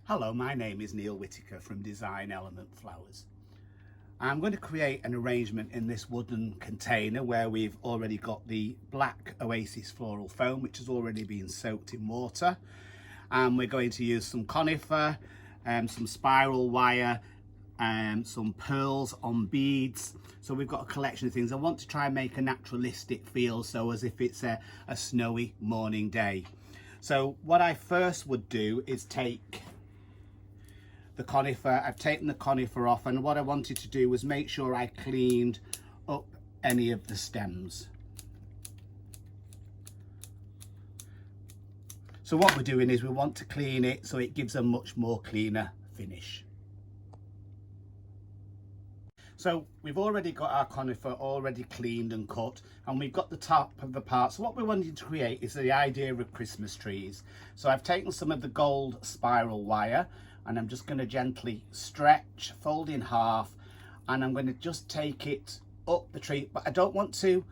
Hello, my name is Neil Whittaker from Design Element Flowers. I'm going to create an arrangement in this wooden container where we've already got the black Oasis floral foam, which has already been soaked in water. And we're going to use some conifer, some spiral wire, some pearls on beads. So we've got a collection of things. I want to try and make a naturalistic feel, so as if it's a snowy morning day. So what I first would do is take the conifer. I've taken the conifer off, and what I wanted to do was make sure I cleaned up any of the stems. So what we're doing is we want to clean it so it gives a much more cleaner finish. So we've already got our conifer already cleaned and cut, and we've got the top of the part. So what we wanted to create is the idea of Christmas trees. So I've taken some of the gold spiral wire, and I'm just going to gently stretch, fold in half, and I'm going to just take it up the tree. But I don't want to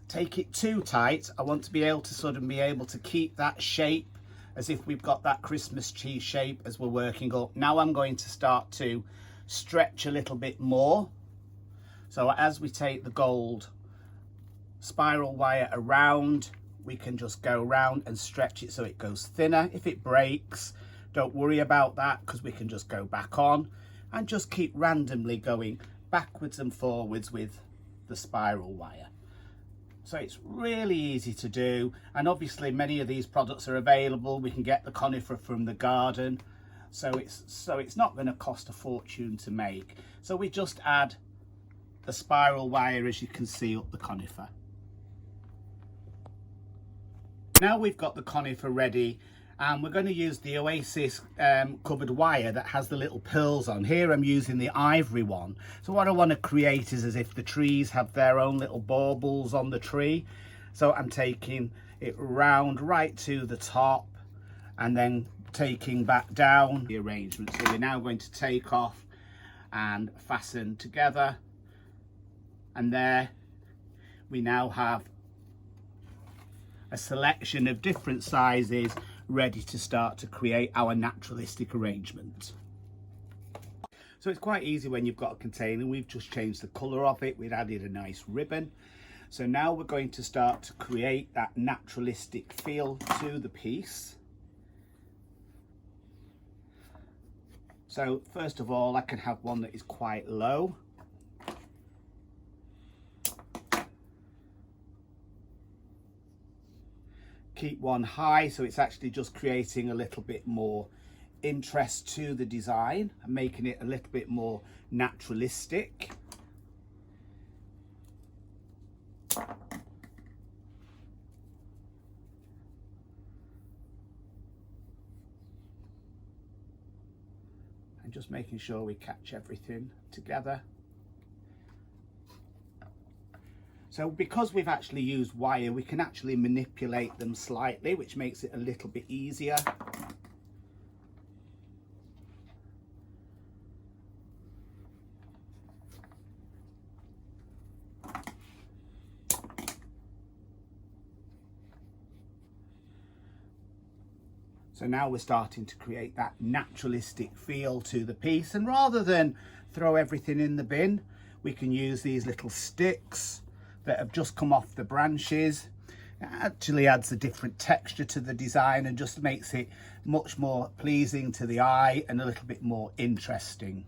take it too tight. I want to be able to keep that shape as if we've got that Christmas tree shape as we're working up. Now I'm going to start to stretch a little bit more. So as we take the gold spiral wire around, we can just go around and stretch it so it goes thinner. If it breaks, don't worry about that, because we can just go back on and just keep randomly going backwards and forwards with the spiral wire. So it's really easy to do, and obviously many of these products are available. We can get the conifer from the garden, so it's not going to cost a fortune to make. So we just add the spiral wire, as you can see, up the conifer. Now we've got the conifer ready, and we're going to use the Oasis covered wire that has the little pearls on. Here I'm using the ivory one. So what I want to create is as if the trees have their own little baubles on the tree. So I'm taking it round right to the top and then taking back down the arrangement. So we're now going to take off and fasten together, and there we now have a selection of different sizes ready to start to create our naturalistic arrangement. So it's quite easy when you've got a container. We've just changed the colour of it. We've added a nice ribbon. So now we're going to start to create that naturalistic feel to the piece. So first of all, I can have one that is quite low. Keep one high, so it's actually just creating a little bit more interest to the design and making it a little bit more naturalistic. And just making sure we catch everything together. So because we've actually used wire, we can actually manipulate them slightly, which makes it a little bit easier. So now we're starting to create that naturalistic feel to the piece, and rather than throw everything in the bin, we can use these little sticks that have just come off the branches. It actually adds a different texture to the design and just makes it much more pleasing to the eye and a little bit more interesting.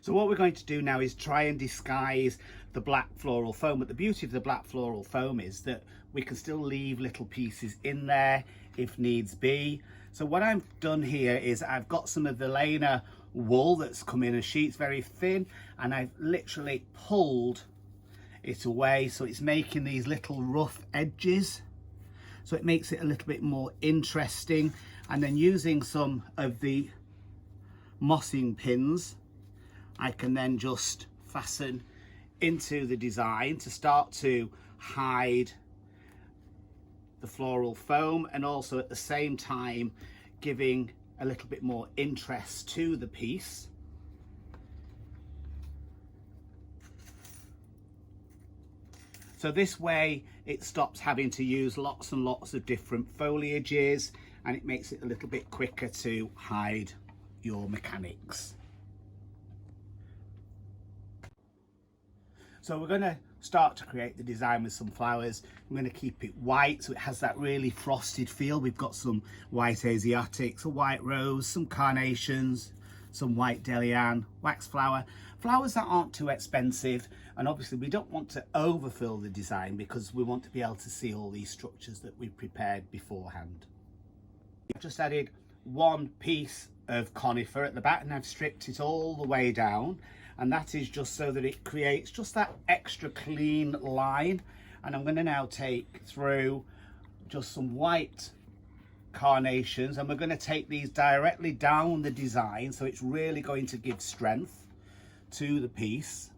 So what we're going to do now is try and disguise the black floral foam. But the beauty of the black floral foam is that we can still leave little pieces in there if needs be. So what I've done here is I've got some of the Lena wool that's come in a sheet, very thin, and I've literally pulled it away, so it's making these little rough edges, so it makes it a little bit more interesting. And then using some of the mossing pins, I can then just fasten into the design to start to hide the floral foam, and also at the same time giving a little bit more interest to the piece. So this way it stops having to use lots and lots of different foliages, and it makes it a little bit quicker to hide your mechanics. So we're going to start to create the design with some flowers. I'm going to keep it white so it has that really frosted feel. We've got some white Asiatics, a white rose, some carnations, some white delian, wax flower, flowers that aren't too expensive. And obviously we don't want to overfill the design because we want to be able to see all these structures that we've prepared beforehand. I've just added one piece of conifer at the back and I've stripped it all the way down, and that is just so that it creates just that extra clean line. And I'm going to now take through just some white carnations, and we're going to take these directly down the design, so it's really going to give strength to the piece.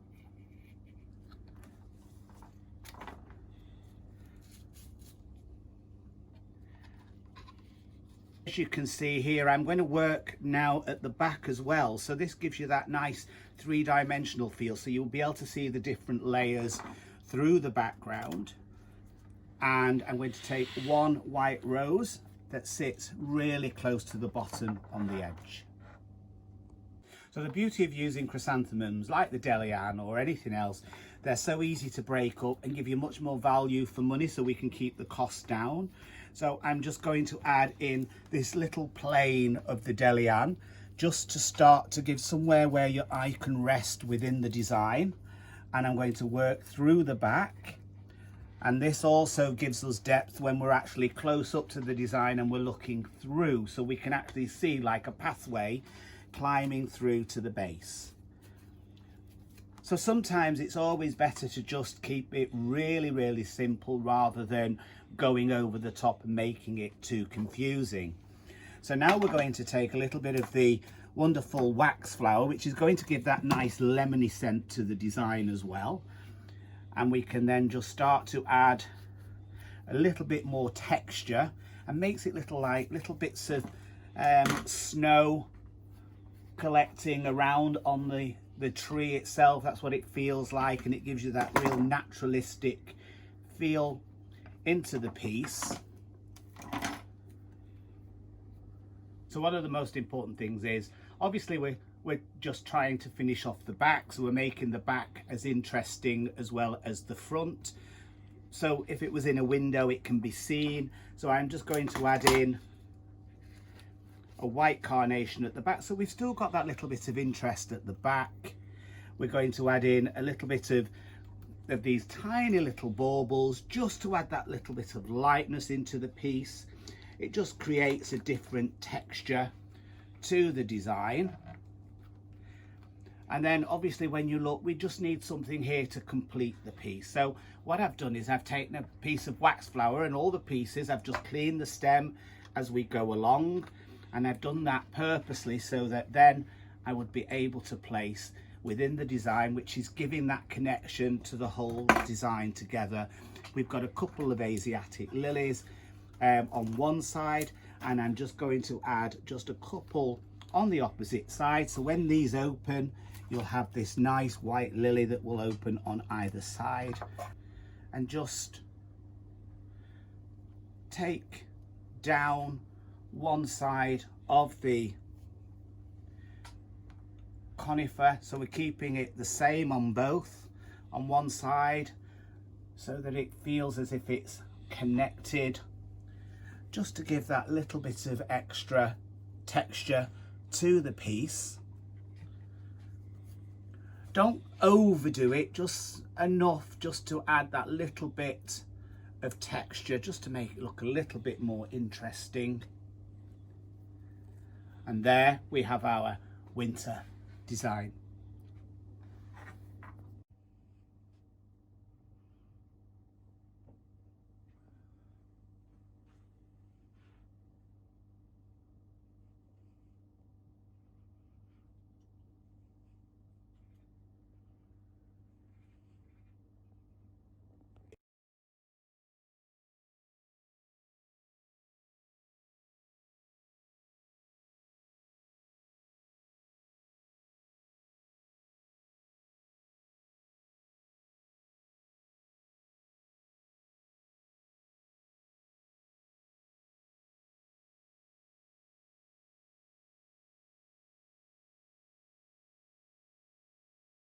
As you can see here, I'm going to work now at the back as well, so this gives you that nice three-dimensional feel, so you'll be able to see the different layers through the background. And I'm going to take one white rose that sits really close to the bottom on the edge. So the beauty of using chrysanthemums like the delian or anything else, they're so easy to break up and give you much more value for money, so we can keep the cost down. So I'm just going to add in this little plane of the delian just to start to give somewhere where your eye can rest within the design. And I'm going to work through the back. And this also gives us depth when we're actually close up to the design and we're looking through, so we can actually see like a pathway climbing through to the base. So sometimes it's always better to just keep it really, really simple rather than going over the top and making it too confusing. So now we're going to take a little bit of the wonderful wax flower, which is going to give that nice lemony scent to the design as well. And we can then just start to add a little bit more texture, and makes it little bits of snow collecting around on the tree itself. That's what it feels like, and it gives you that real naturalistic feel into the piece. So one of the most important things is, obviously we're just trying to finish off the back, so we're making the back as interesting as well as the front. So if it was in a window, it can be seen. So I'm just going to add in a white carnation at the back, so we've still got that little bit of interest at the back. We're going to add in a little bit of these tiny little baubles just to add that little bit of lightness into the piece. It just creates a different texture to the design. And then obviously when you look, we just need something here to complete the piece. So what I've done is I've taken a piece of wax flower, and all the pieces I've just cleaned the stem as we go along, and I've done that purposely so that then I would be able to place within the design, which is giving that connection to the whole design together. We've got a couple of Asiatic lilies on one side, and I'm just going to add just a couple on the opposite side, so when these open, you'll have this nice white lily that will open on either side. And just take down one side of the conifer, so we're keeping it the same on both, on one side, so that it feels as if it's connected, just to give that little bit of extra texture to the piece. Don't overdo it, just enough just to add that little bit of texture, just to make it look a little bit more interesting. And there we have our winter design.